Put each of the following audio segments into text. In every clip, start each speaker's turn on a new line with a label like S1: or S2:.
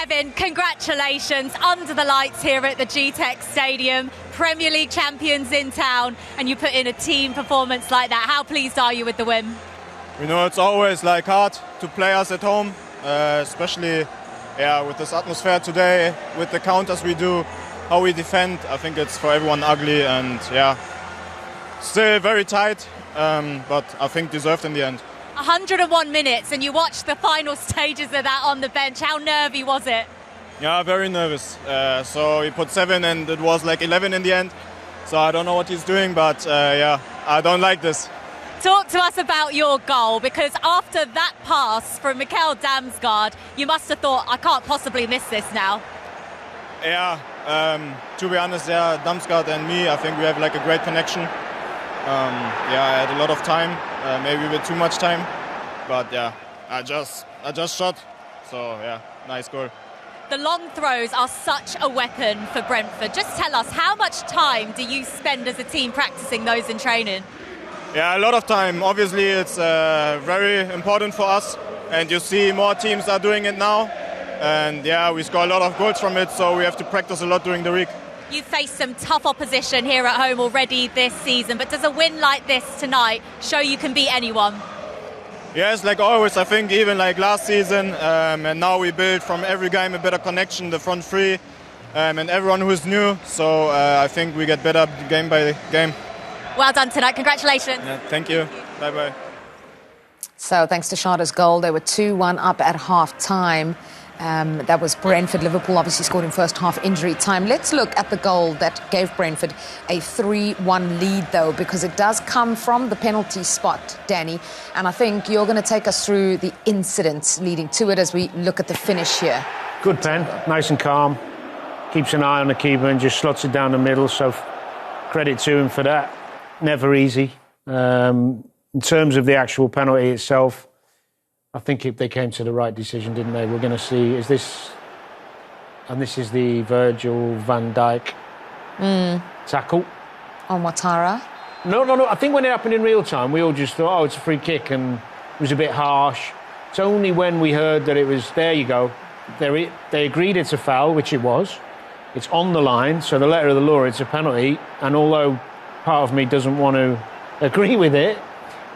S1: Kevin, congratulations. Under the lights here at the GTEC Stadium, Premier League champions in town, and you put in a team performance like that. How pleased are you with the win?
S2: We know it's always hard to play us at home, especially with this atmosphere today, with the counters we do, how we defend. I think it's for everyone ugly and still very tight, but I think deserved in the end.
S1: 101 minutes, and you watched the final stages of that on the bench. How nervy was it?
S2: Yeah, very nervous. So he put 7 and it was 11 in the end. So I don't know what he's doing, but I don't like this.
S1: Talk to us about your goal, because after that pass from Mikkel Damsgaard, you must have thought, I can't possibly miss this now.
S2: Yeah, to be honest, Damsgaard and me, I think we have a great connection. I had a lot of time, maybe a bit too much time, but I just shot. So nice goal.
S1: The long throws are such a weapon for Brentford. Just tell us, how much time do you spend as a team practicing those in training?
S2: Yeah, a lot of time. Obviously, it's very important for us, and you see more teams are doing it now. And we score a lot of goals from it, so we have to practice a lot during the week.
S1: You've faced some tough opposition here at home already this season, but does a win like this tonight show you can beat anyone?
S2: Yes, like always, I think even last season, and now we build from every game a better connection, the front three, and everyone who's new. So I think we get better game by game.
S1: Well done tonight. Congratulations.
S2: Yeah, thank you. Bye-bye.
S3: So thanks to Schade's goal, they were 2-1 up at half-time. That was Brentford. Liverpool obviously scored in first half injury time. Let's look at the goal that gave Brentford a 3-1 lead, though, because it does come from the penalty spot, Danny. And I think you're going to take us through the incidents leading to it as we look at the finish here.
S4: Good pen, nice and calm. Keeps an eye on the keeper and just slots it down the middle. So credit to him for that. Never easy. In terms of the actual penalty itself, I think if they came to the right decision, didn't they? We're going to see, this is the Virgil van Dijk tackle.
S3: On Ouattara?
S4: No. I think when it happened in real time, we all just thought, it's a free kick, and it was a bit harsh. It's only when we heard that it was, there you go, they agreed it's a foul, which it was. It's on the line, so the letter of the law, it's a penalty. And although part of me doesn't want to agree with it,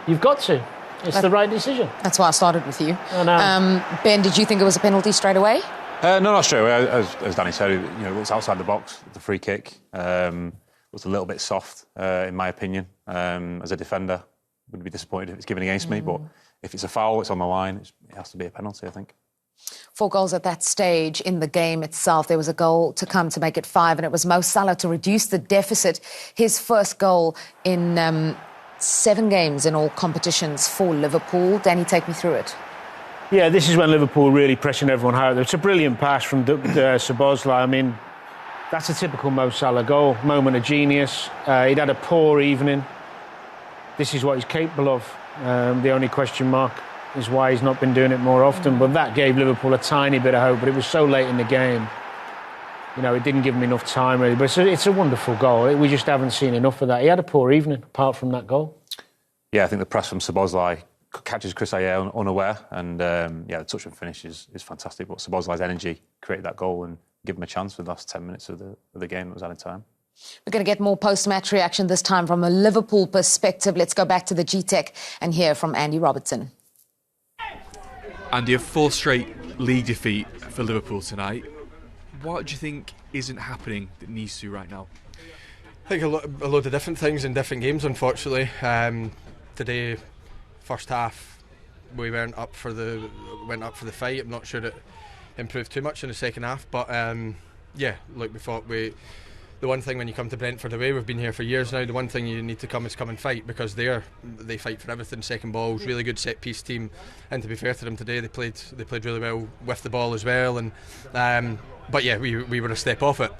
S4: you've got to. It's the right decision. That's
S3: why I started with you. Ben, did you think it was a penalty straight away?
S5: No, not straight away. As Danny said, it was outside the box, the free kick. It was a little bit soft, in my opinion. As a defender, would be disappointed if it's given against me, but if it's a foul, it's on the line. It has to be a penalty, I think.
S3: 4 goals at that stage in the game itself. There was a goal to come to make it 5, and it was Mo Salah to reduce the deficit. His first goal in 7 games in all competitions for Liverpool. Danny, take me through it.
S4: Yeah, this is when Liverpool really pressing everyone hard. It's a brilliant pass from Szoboszlai. I mean, that's a typical Mo Salah goal. Moment of genius. He'd had a poor evening. This is what he's capable of. The only question mark is why he's not been doing it more often. But that gave Liverpool a tiny bit of hope. But it was so late in the game. It didn't give him enough time, really. But it's a wonderful goal. We just haven't seen enough of that. He had a poor evening, apart from that goal.
S5: Yeah, I think the press from Szoboszlai catches Chris Ayer unaware. And, the touch and finish is fantastic. But Szoboszlai's energy created that goal and gave him a chance for the last 10 minutes of the game that was added time.
S3: We're going to get more post-match reaction this time from a Liverpool perspective. Let's go back to the GTEC and hear from Andy Robertson.
S6: Andy, a 4th straight league defeat for Liverpool tonight. What do you think isn't happening that needs to right now?
S7: I think a load of different things in different games, unfortunately. Today, first half, we went up for the fight. I'm not sure it improved too much in the second half, but we thought the one thing when you come to Brentford away, we've been here for years now, the one thing you need to come and fight, because they fight for everything, second balls, really good set piece team, and to be fair to them today, they played really well with the ball as well, and we were a step off it.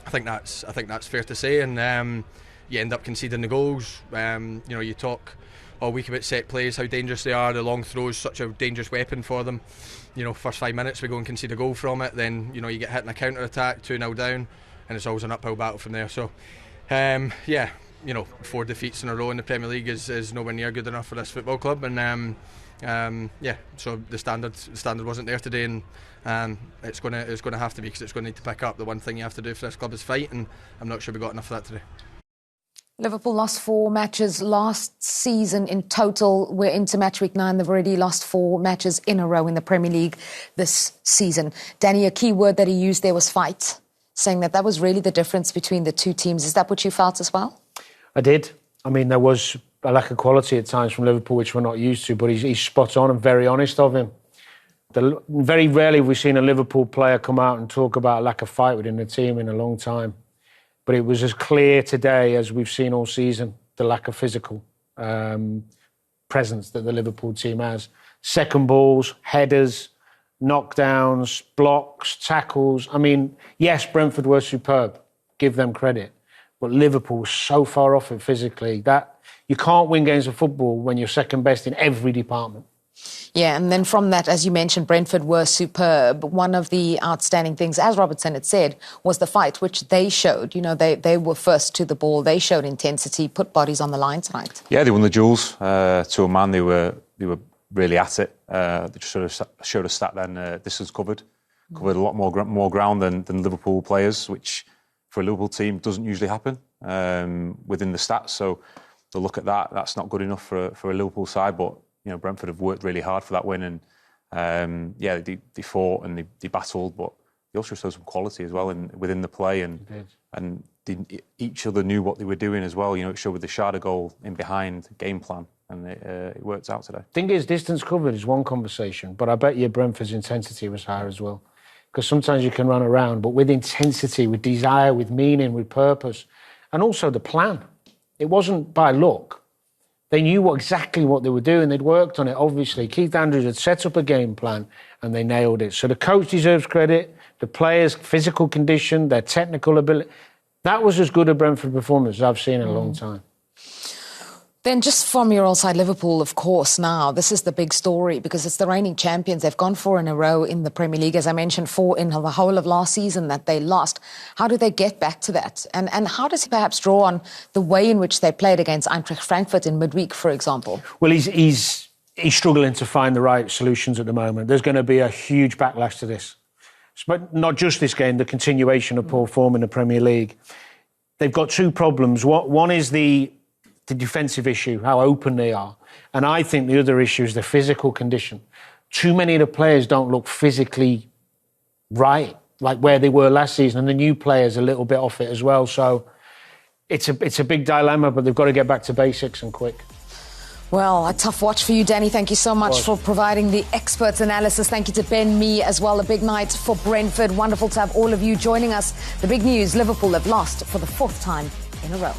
S7: I think that's fair to say, and you end up conceding the goals. You talk all week about set plays, how dangerous they are, the long throws, such a dangerous weapon for them. First 5 minutes we go and concede a goal from it, then you get hit in a counter attack, 2-0 down, and it's always an uphill battle from there. So 4 defeats in a row in the Premier League is nowhere near good enough for this football club, and So the standard wasn't there today, and it's going to have to be, because it's going to need to pick up. The one thing you have to do for this club is fight, and I'm not sure we got enough of that today.
S3: Liverpool lost 4 matches last season in total. We're into match week 9. They've already lost 4 matches in a row in the Premier League this season. Danny, a key word that he used there was fight, saying that was really the difference between the two teams. Is that what you felt as well?
S4: I did. I mean, there was a lack of quality at times from Liverpool, which we're not used to, but he's spot on and very honest of him. Very rarely have we seen a Liverpool player come out and talk about a lack of fight within the team in a long time. But it was as clear today as we've seen all season, the lack of physical presence that the Liverpool team has. Second balls, headers, knockdowns, blocks, tackles. I mean, yes, Brentford were superb. Give them credit. But Liverpool was so far off it physically that you can't win games of football when you're second best in every department.
S3: Yeah, and then from that, as you mentioned, Brentford were superb. One of the outstanding things, as Robertson had said, was the fight, which they showed. You know, they were first to the ball. They showed intensity, put bodies on the line tonight. Yeah,
S5: they won the duels to a man. They were really at it. They just showed a stat then. Distance covered a lot more ground than Liverpool players, which for a Liverpool team doesn't usually happen within the stats. So to look at that, that's not good enough for a Liverpool side, but. You know, Brentford have worked really hard for that win, and they fought and they battled, but they also showed some quality as well within the play, and each other knew what they were doing as well. You know, it showed with the Schade goal in behind game plan, and it worked out today.
S4: Thing is, distance covered is one conversation, but I bet you Brentford's intensity was higher as well, because sometimes you can run around, but with intensity, with desire, with meaning, with purpose, and also the plan. It wasn't by luck. They knew exactly what they were doing. They'd worked on it, obviously. Keith Andrews had set up a game plan and they nailed it. So the coach deserves credit, the players' physical condition, their technical ability. That was as good a Brentford performance as I've seen in a long time.
S3: Then just from your old side, Liverpool, of course, now, this is the big story because it's the reigning champions. They've gone 4 in a row in the Premier League. As I mentioned, 4 in the whole of last season that they lost. How do they get back to that? And how does he perhaps draw on the way in which they played against Eintracht Frankfurt in midweek, for example?
S4: Well, he's struggling to find the right solutions at the moment. There's going to be a huge backlash to this. But not just this game, the continuation of poor form in the Premier League. They've got 2 problems. One is the defensive issue, how open they are. And I think the other issue is the physical condition. Too many of the players don't look physically right, like where they were last season, and the new players are a little bit off it as well. So it's a big dilemma, but they've got to get back to basics and quick.
S3: Well, a tough watch for you, Danny. Thank you so much for providing the experts' analysis. Thank you to Ben Mee as well. A big night for Brentford. Wonderful to have all of you joining us. The big news, Liverpool have lost for the 4th time in a row.